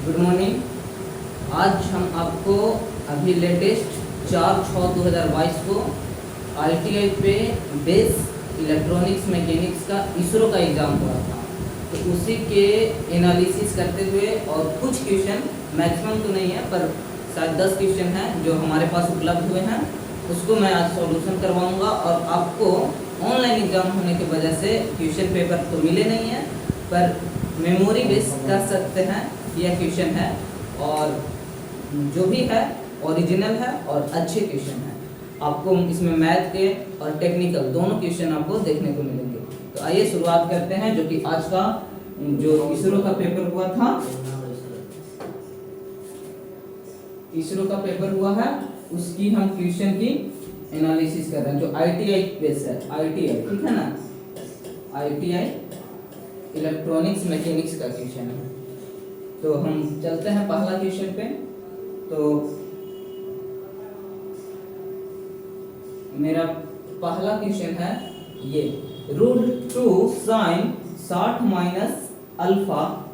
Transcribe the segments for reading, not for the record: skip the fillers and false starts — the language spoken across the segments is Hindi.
Good morning. आज हम आपको अभी लेटेस्ट 4/6/2022 को ITI पे बेस इलेक्ट्रॉनिक्स मैकेनिक्स का इसरो का एग्ज़ाम हुआ था, तो उसी के एनालिसिस करते हुए और कुछ क्वेश्चन, मैक्सिमम तो नहीं है पर शायद 10 क्वेश्चन हैं जो हमारे पास उपलब्ध हुए हैं, उसको मैं आज सॉल्यूशन करवाऊंगा। और आपको ऑनलाइन एग्ज़ाम होने की वजह से क्वेश्चन पेपर तो मिले नहीं हैं, पर मेमोरी बेस कर सकते हैं यह क्वेश्चन है, और जो भी है ओरिजिनल है और अच्छे क्वेश्चन हैं। आपको इसमें मैथ के और टेक्निकल दोनों क्वेश्चन आपको देखने को मिलेंगे। तो आइए शुरुआत करते हैं, जो कि आज का जो इसरो का पेपर हुआ था, इसरो का पेपर हुआ है, उसकी हम क्वेश्चन की एनालिसिस कर रहे हैं। जो ITI बेस है, ITI, ठीक है ना, ITI इलेक्ट्रॉनिक्स मैकेनिक्स का क्वेश्चन है। तो हम चलते हैं पहला क्वेश्चन पे। तो मेरा पहला क्वेश्चन है ये, √2 sin 60 माइनस अल्फा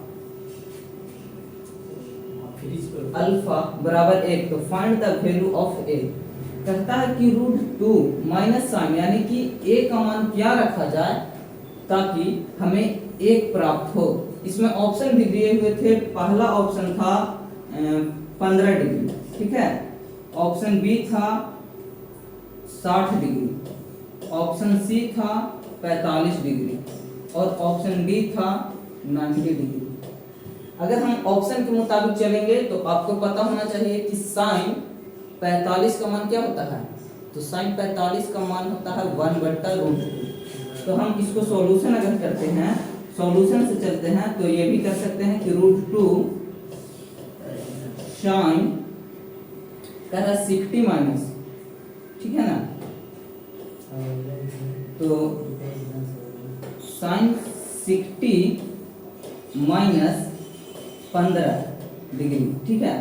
बराबर 1, तो फाइंड द वैल्यू ऑफ ए। कहता है कि √2 माइनस साइन यानी कि ए का मान क्या रखा जाए ताकि हमें 1 प्राप्त हो। इसमें ऑप्शन भी दिए हुए थे। पहला ऑप्शन था 15 डिग्री, ठीक है, ऑप्शन बी था 60 डिग्री, ऑप्शन सी था 45 डिग्री और ऑप्शन डी था 90 डिग्री। अगर हम ऑप्शन के मुताबिक चलेंगे तो आपको पता होना चाहिए कि साइन 45 का मान क्या होता है, तो साइन 45 का मान होता है 1/√2। तो हम इसको सॉल्यूशन अगर करते हैं, सॉल्यूशन से चलते हैं, तो ये भी कर सकते हैं कि √2 साइन का 60 माइनस, ठीक है ना, तो साइन 60 माइनस 15 डिग्री, ठीक है,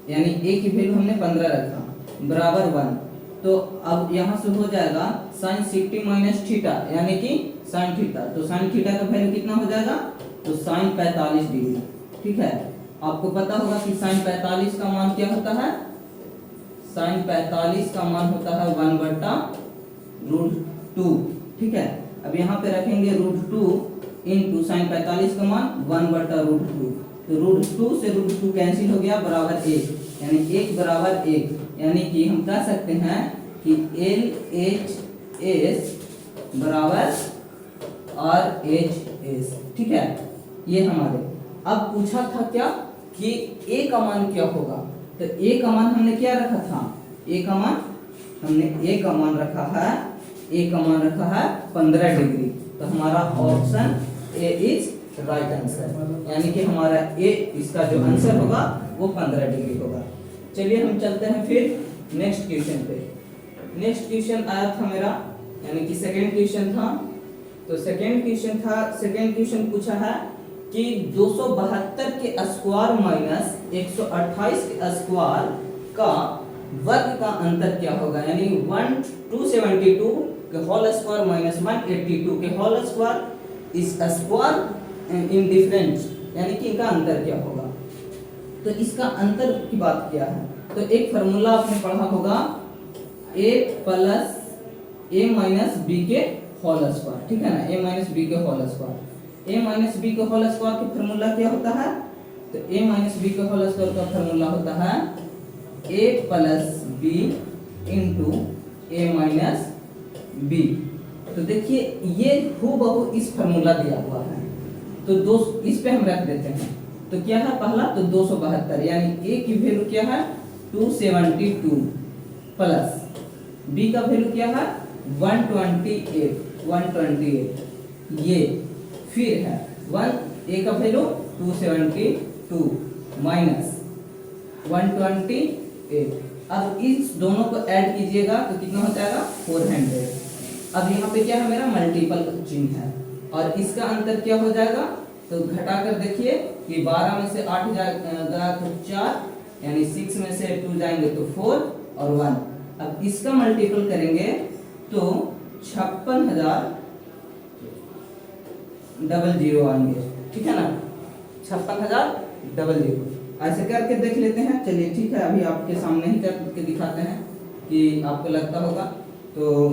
यानी ए की वैल्यू हमने 15 रखा, बराबर 1। तो अब यहां से हो जाएगा साइन 60 माइनस थीटा यानी कि साइन थीटा, तो साइन थीटा का वैल्यू कितना हो जाएगा, तो साइन 45 डिग्री, ठीक है। आपको पता होगा कि साइन 45 का मान क्या होता है, साइन 45 का मान होता है 1/√2, ठीक है। अब यहाँ पे रखेंगे √2 इंटू साइन 45 का मान 1/√2, तो √2 से √2 कैंसिल हो गया, बराबर 1, यानी 1 बराबर 1, यानी कि हम कह सकते हैं कि LHS बराबर RHS, ठीक है। ये हमारे अब पूछा था क्या कि ए का मान क्या होगा, तो ए का मान हमने क्या रखा था, ए का मान हमने ए का मान रखा है, ए का मान रखा है 15 डिग्री। तो हमारा option A is right answer, यानी कि हमारा ए, इसका जो आंसर होगा वो 15 डिग्री होगा। चलिए हम चलते हैं फिर नेक्स्ट क्वेश्चन पे। नेक्स्ट क्वेश्चन आया था मेरा, यानी कि सेकेंड क्वेश्चन था। तो सेकेंड क्वेश्चन पूछा है कि 272 के स्क्वायर माइनस 128 के स्क्वायर का वर्ग का अंतर क्या होगा, यानी 272 के होल स्क्वायर माइनस 182 के होल स्क्वायर इस स्क्वायर इन डिफरेंस, यानी कि इनका अंतर क्या होगा। तो इसका अंतर की बात किया है, तो एक फार्मूला आपने पढ़ा होगा, a plus a minus b के होल स्क्वायर, ठीक है ना, a माइनस b के whole square. a minus b के होल स्क्वायर का फार्मूला क्या होता है, तो a माइनस b के होल स्क्वायर का फार्मूला होता है a plus b into a minus b। तो देखिए ये हूबहू इस फार्मूला दिया हुआ है, तो दो इस पे हम रख देते हैं। तो क्या है पहला, तो 272, यानी a की वैल्यू क्या है 272 प्लस b का वैल्यू क्या है 128, ये फिर है 1 a का वैल्यू 272 माइनस 128। अब इस दोनों को ऐड कीजिएगा तो कितना हो जाएगा 400। अब यहाँ पे क्या है, मेरा मल्टीपल चिन्ह है, और इसका अंतर क्या हो जाएगा, तो घटाकर देखिए कि 12 में से 8 जाएगा तो 4, यानी 6 में से 2 जाएंगे तो 4 और 1। अब इसका मल्टीपल करेंगे तो 56,000 आएंगे, ठीक है ना, 56,000 ऐसे करके देख लेते हैं। चलिए ठीक है, अभी आपके सामने ही करके दिखाते हैं कि आपको लगता होगा। तो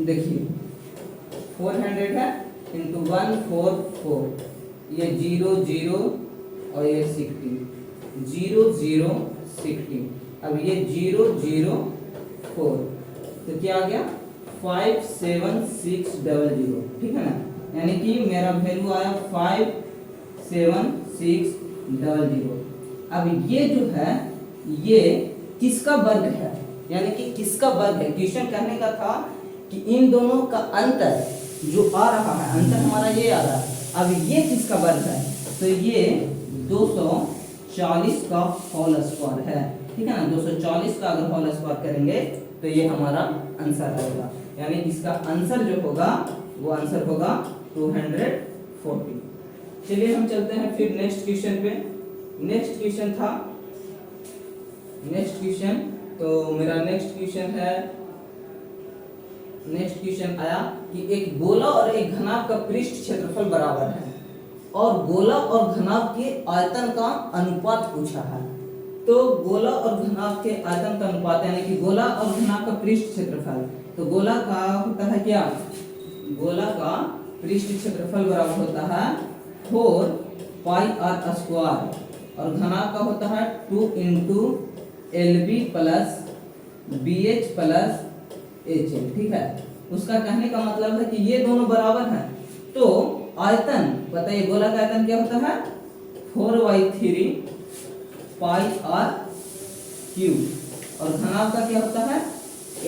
देखिए 400 है इंटू 144, ये 0 0 और ये 16, 0 0 16। अब ये 0 0 4, तो क्या आ गया 57600, ठीक है ना। यानी कि मेरा वैल्यू आया 57600। अब ये जो है ये किसका वर्ग है, यानी कि किसका वर्ग है। क्वेश्चन कहने का था कि इन दोनों का अंतर जो आ रहा है, अंतर हमारा ये आ रहा है, अब ये किसका वर्ग है, तो ये 240 का होल स्क्वायर है, ठीक है ना। 240 का अगर होल स्क्वायर करेंगे तो ये हमारा आंसर आएगा, यानी इसका आंसर जो होगा वो आंसर होगा 240। चलिए हम चलते हैं फिर नेक्स्ट क्वेश्चन पे। नेक्स्ट क्वेश्चन था, नेक्स्ट क्वेश्चन, तो मेरा नेक्स्ट क्वेश्चन है, नेक्स्ट क्वेश्चन आया कि एक गोला और एक घनाभ का पृष्ठ क्षेत्रफल बराबर है और गोला और घनाभ के आयतन का अनुपात पूछा है। तो गोला और घनाभ के आयतन का अनुपात यानी कि गोला और घनाभ का पृष्ठ क्षेत्रफल, तो गोला का होता है क्या, गोला का पृष्ठ क्षेत्रफल बराबर होता है 4 पाई आर स्क्वायर और घनाभ का होता है 2 into LB plus BH plus HL, ठीक है। उसका कहने का मतलब है कि ये दोनों बराबर हैं, तो आयतन बताइए, गोला का आयतन क्या होता है 4/3 पाई आर क्यूब और घनाभ का क्या होता है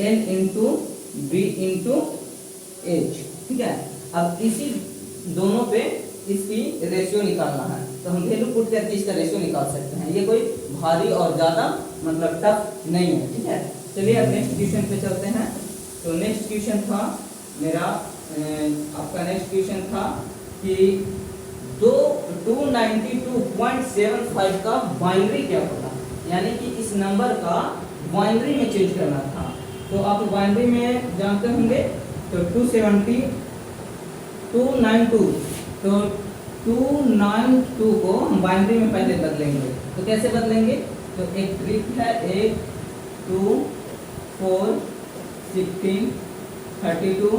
L into B into H, ठीक है। अब इसी दोनों पे इसकी रेशियो निकालना है, तो हम वैल्यू पुट करके इसका रेशियो निकाल सकते हैं। ये कोई भारी और ज्यादा मतलब टफ नहीं है, ठीक है। चलिए अब नेक्स्ट क्वेश्चन पे चलते हैं। तो नेक्स्ट क्वेश्चन था मेरा, आपका नेक्स्ट क्वेश्चन था कि 292.75 का बाइनरी क्या होगा, यानी कि इस नंबर का बाइनरी में चेंज करना था। तो आप बाइनरी में जानते होंगे, तो 292, तो 292 को हम बाइनरी में पहले बदलेंगे। तो कैसे बदलेंगे, तो एक ट्रिक है, 1 2 4 16 32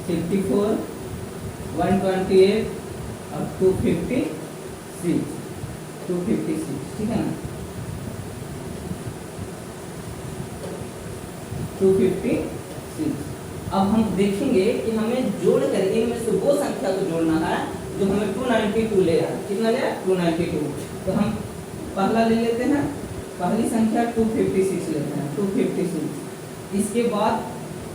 64 128 और 256, ठीक है ना, 256। अब हम देखेंगे कि हमें जोड़ कर इनमें से वो संख्या को जोड़ना है जो हमें 292 ले आया। कितना ले आया 292, तो हम पहला ले लेते हैं, पहली संख्या 256 लेते हैं, 256। इसके बाद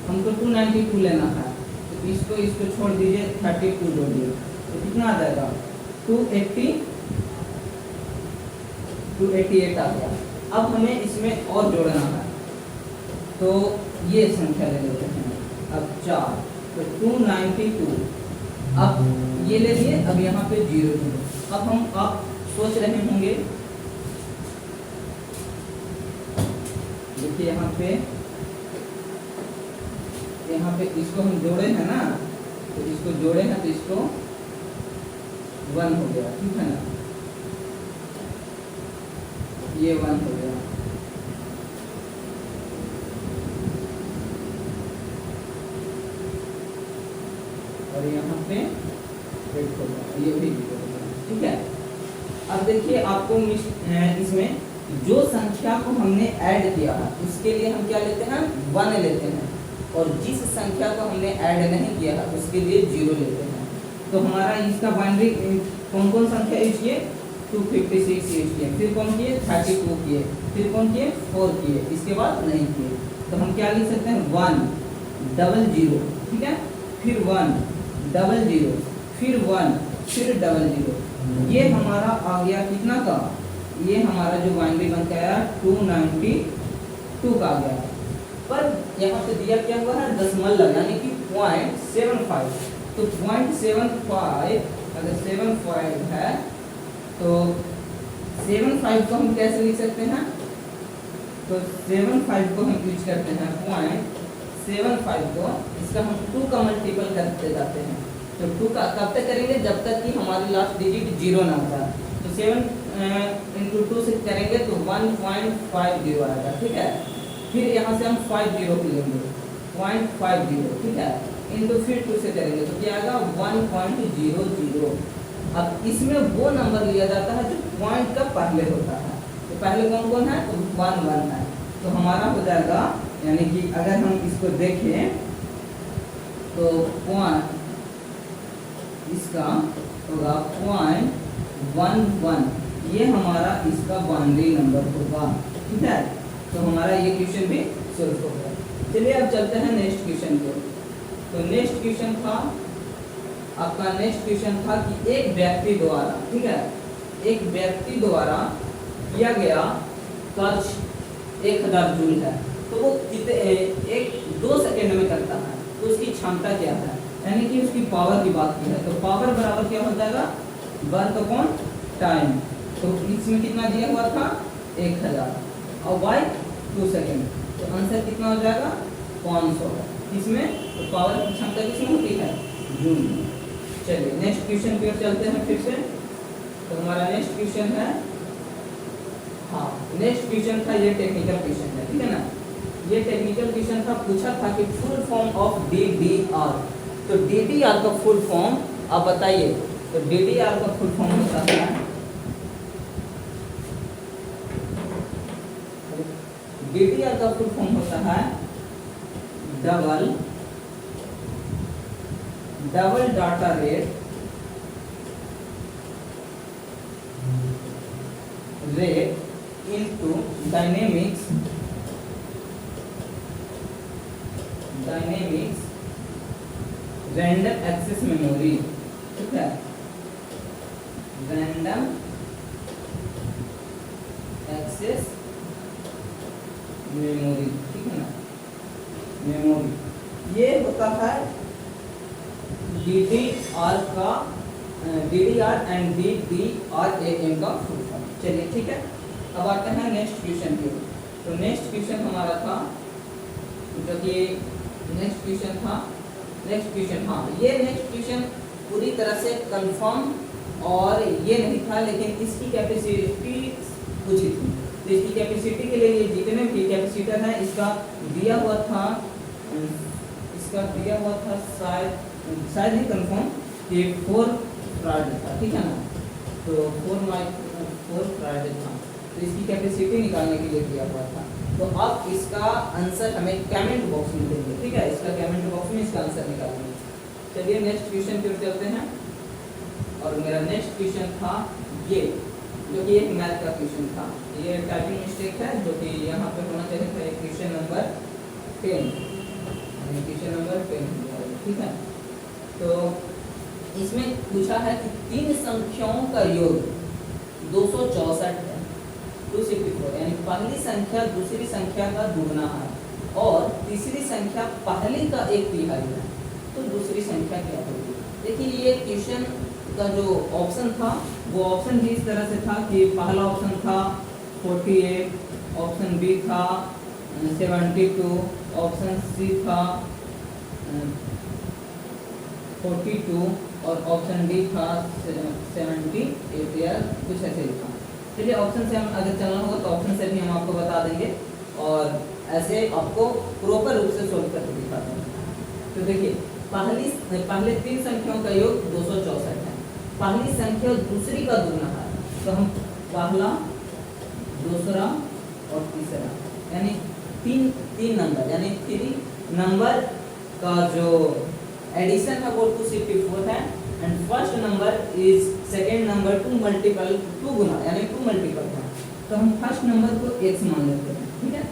हमको 292 लेना है, तो इसको छोड़ दीजिए, 32 जोड़िए, तो कितना आ जाएगा 288 आ गया। अब हमें इसमें और जोड़ना है, तो ये संख्या ले लेते हैं, अब 4, तो 292। अब ये ले लिए, अब यहाँ पे 0 0। अब आप सोच रहे होंगे, देखिए यहाँ पे इसको हम जोड़े हैं ना, तो इसको जोड़े हैं तो इसको 1 हो गया, ठीक है ना, ये 1 हो गया। और यहाँ पे 8 होगा, ये भी 0 होगा, ठीक है। अब देखिए आपको इसमें जो संख्या को हमने ऐड किया है उसके लिए हम क्या लेते हैं 1 लेते हैं, और जिस संख्या को हमने ऐड नहीं किया है उसके लिए 0 लेते हैं। तो हमारा इसका बाइनरी कौन कौन संख्या यूज किए, 256 यूज किए, फिर कौन किए 32 किए, फिर कौन किए 4 किए, इसके बाद नहीं किए। तो हम क्या लिख सकते हैं 1 00, ठीक है, फिर 1 00, फिर 1, फिर 00। ये हमारा आ गया कितना का, ये हमारा जो बाइनरी बन के आया 292 का आ गया। पर यहाँ पे दिया क्या हुआ है दशमलव, यानी कि 0.75। तो 0.75 अगर 75 है तो 75 को हम कैसे लिख सकते हैं, तो 75 को हम यूज करते हैं 0.75 को, इसका हम 2 का मल्टीपल करते जाते हैं, तो 2 का कब तक करेंगे, जब तक कि हमारी लास्ट डिजिट 0 ना हो जाए। तो 7 इंटू 2 से करेंगे तो 1.50 आएगा, ठीक है। फिर यहाँ से हम 50 लेंगे, 0.50, ठीक है, इंटू फिर 2 से करेंगे तो क्या आएगा 1.00। अब इसमें वो नंबर लिया जाता है जो पॉइंट का पहले होता है। तो पहले कौन कौन है, तो 1 1 है। तो हमारा हो जाएगा, यानी कि अगर हम इसको देखें तो पॉइंट इसका होगा 0.11, ये हमारा इसका बाउंड्री नंबर होगा, ठीक है। तो हमारा ये क्वेश्चन भी सॉल्व हो गया। चलिए अब चलते हैं नेक्स्ट क्वेश्चन को। तो नेक्स्ट क्वेश्चन था आपका, नेक्स्ट क्वेश्चन था कि एक व्यक्ति द्वारा, ठीक है, एक व्यक्ति द्वारा किया गया कार्य 1000 जूल है, तो वो कितने 2 सेकेंड में करता है, तो उसकी क्षमता क्या है, यानी कि उसकी पावर की बात की है। तो पावर बराबर क्या हो जाएगा, वर्क अपॉन टाइम। तो इसमें कितना दिया हुआ था 1000 और बाय 2 सेकेंड, तो आंसर कितना हो जाएगा 500। इसमें तो पावर की क्षमता किसमें होती है, जूल में। चलिए नेक्स्ट क्वेश्चन की ओर चलते हैं फिर से। तो हमारा नेक्स्ट क्वेश्चन है, हाँ नेक्स्ट क्वेश्चन था, ये टेक्निकल क्वेश्चन है, ठीक है ना। ये टेक्निकल क्वेश्चन था, पूछा था कि फुल फॉर्म ऑफ DDR। तो DDR का फुल फॉर्म आप बताइए। तो DDR का फुल फॉर्म होता है, DDR का फुल फॉर्म होता है double data rate into dynamics random access memory, ठीक है, रैंडम एक्सेस मेमोरी, ठीक है ना, मेमोरी। ये होता है DDR का, DDR एंड DDRAM का फुल फॉर्म। चलिए ठीक है, अब आते हैं नेक्स्ट क्वेश्चन पे। तो नेक्स्ट क्वेश्चन हमारा था, जो कि नेक्स्ट क्वेश्चन, हाँ ये नेक्स्ट क्वेश्चन पूरी तरह से कंफर्म और ये नहीं था, लेकिन इसकी कैपेसिटी पूछी थी। तो इसकी कैपेसिटी के लिए ये जितने भी कैपेसिटर हैं इसका दिया हुआ था शायद ही कंफर्म कि 4 फराड था, ठीक है ना। तो 4 फराड था, तो इसकी कैपेसिटी निकालने के लिए दिया हुआ था। तो अब इसका आंसर हमें कमेंट बॉक्स में देंगे, ठीक है, इसका कमेंट बॉक्स में इसका आंसर निकालेंगे। चलिए नेक्स्ट क्वेश्चन की ओर चलते हैं। और मेरा नेक्स्ट क्वेश्चन था ये, जो कि एक मैथ का क्वेश्चन था। ये टाइपिंग मिस्टेक है, जो कि यहाँ पे होना चाहिए था क्वेश्चन नंबर 10, ठीक है। तो इसमें पूछा है कि 3 संख्याओं का योग 264 है, 264, यानी पहली संख्या दूसरी संख्या का दुगना है और तीसरी संख्या पहली का 1/3 है, तो दूसरी संख्या क्या होगी। देखिए ये क्वेश्चन का जो ऑप्शन था वो ऑप्शन भी इस तरह से था कि पहला ऑप्शन था 48, ऑप्शन बी था 72, ऑप्शन सी था 42 और ऑप्शन डी था 78 या कुछ ऐसे ही था। चलिए ऑप्शन से हम अगर चलना होगा तो ऑप्शन से भी हम आपको बता देंगे और ऐसे आपको प्रॉपर रूप से सोल्व करके दिखा देंगे। तो देखिए पहले 3 संख्याओं का योग 264 है, पहली संख्या दूसरी का दुगना है, तो हम पहला, दूसरा और तीसरा यानी तीन नंबर, यानी 3 नंबर का जो एडिशन है वो 264 है and first number is second number 2 multiple 2 गुना यानी 2 मल्टीपल है, तो हम फर्स्ट नंबर को x मान लेते हैं, ठीक है।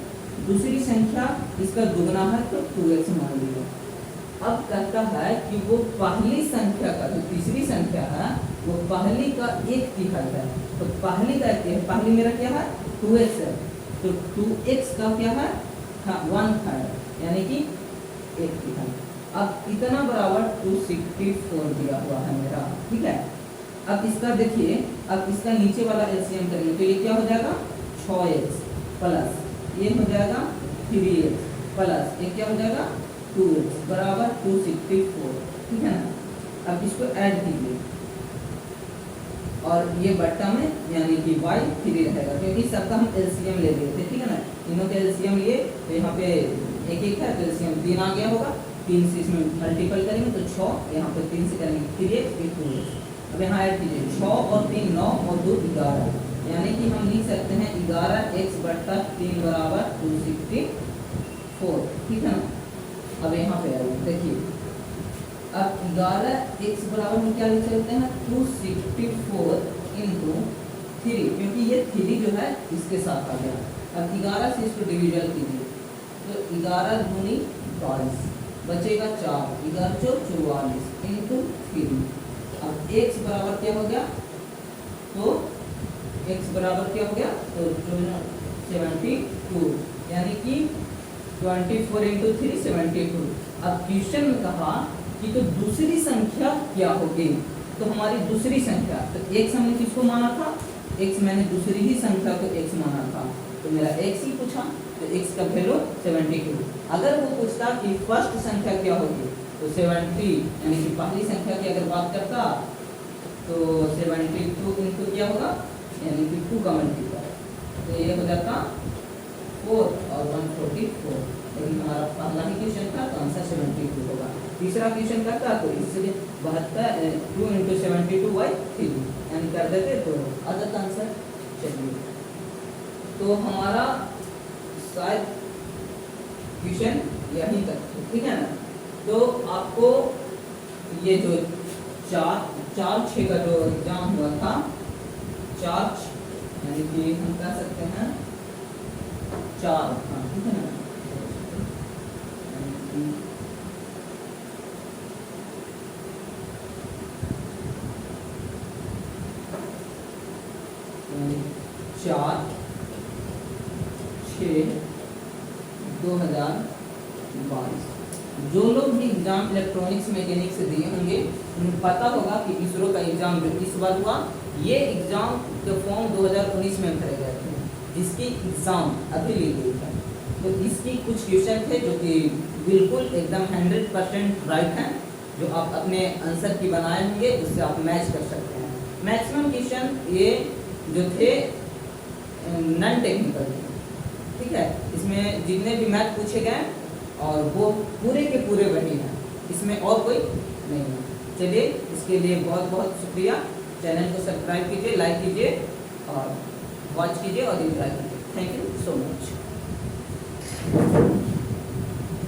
दूसरी संख्या इसका दुगना है तो 2x मान लीजिए। अब कहता है कि वो पहली संख्या का जो तीसरी संख्या है वो पहली का 1/3 है, तो पहली का 1/3, पहली मेरा क्या है 2x है, तो 2x का क्या है 1/3 यानी कि 1/3। अब इतना बराबर 264 दिया हुआ है मेरा, ठीक है। अब इसका देखिए, अब इसका नीचे वाला एलसीएम करेंगे तो ये क्या हो जाएगा 6x प्लस ये हो जाएगा 3x प्लस ये क्या हो जाएगा 2x बराबर 264, ठीक है ना। अब इसको ऐड कीजिए और ये बट्टा में यानी कि y 3 रहेगा, क्योंकि सबका हम एलसीएम ले लिए थे, ठीक है ना। तीनों के एलसीएम लिए तो यहाँ पे एक एक है तो एलसीएम 3 आ गया होगा, 3 से इसमें मल्टीपल करेंगे तो 6, यहाँ पे 3 से करेंगे 3x 2x। अब यहाँ ऐड कीजिए 6 और 3 9 और 2 11, यानी कि हम लिख सकते हैं 11x बट्टा 3 बराबर 264, ठीक है ना। अब यहाँ पे आइए देखिए, अब 11x बराबर हम क्या लिख सकते हैं 264 इंटू 3, क्योंकि ये 3 जो है इसके साथ आ गया। अब 11 से इसको डिविजन कीजिए तो 11 दूनी 22 बचेगा 4, 11 चौ 44 इंटू 3। अब x बराबर क्या हो गया, तो x बराबर क्या हो गया तो 72, यानी कि 24 इंटू 3 72। अब क्वेश्चन में कहा कि तो दूसरी संख्या क्या होगी, तो हमारी दूसरी संख्या, तो x हमने किसको माना था, x मैंने दूसरी ही संख्या को x माना था, तो मेरा x ही पूछा, तो x का वैल्यू 72। अगर वो पूछता कि फर्स्ट संख्या क्या होगी तो 70, यानी कि पहली संख्या की अगर बात करता तो 72 इंटू क्या होगा, यानी कि 2 का मल्टीप्लाई, तो ये हो जाता 4 और 144, लेकिन हमारा पहला ही क्वेश्चन था तो आंसर 72 होगा। तीसरा क्वेश्चन का था तो इसलिए 72 2 इंटू 72/3 यानी कर देते तो आ जाता आंसर। चलिए, तो हमारा शायद क्वेश्चन यहीं तक, ठीक है ना। तो आपको ये जो 4-6 का जो एग्जाम हुआ था, 4 यानी कि हम कह सकते हैं 4, हाँ ठीक है ना, यानी 4/6/2022। जो लोग भी एग्जाम इलेक्ट्रॉनिक्स मैकेनिक से दिए होंगे उन्हें पता होगा कि इसरो का एग्जाम जो इस बार हुआ, ये एग्जाम के फॉर्म 2019 में भरे गए थे, जिसकी एग्जाम अभी ली गई है। तो इसकी कुछ क्वेश्चन थे जो कि बिल्कुल एकदम 100% राइट हैं, जो आप अपने आंसर की बनाए होंगे उससे आप मैच कर सकते हैं। मैक्सिमम क्वेश्चन ये जो थे नॉन टेक्निकल थे, ठीक है। इसमें जितने भी मैथ पूछे गए और वो पूरे के पूरे वही हैं, इसमें और कोई नहीं है। चलिए, इसके लिए बहुत बहुत शुक्रिया। चैनल को सब्सक्राइब कीजिए, लाइक कीजिए और वॉच कीजिए और एंजॉय कीजिए। Thank you so much.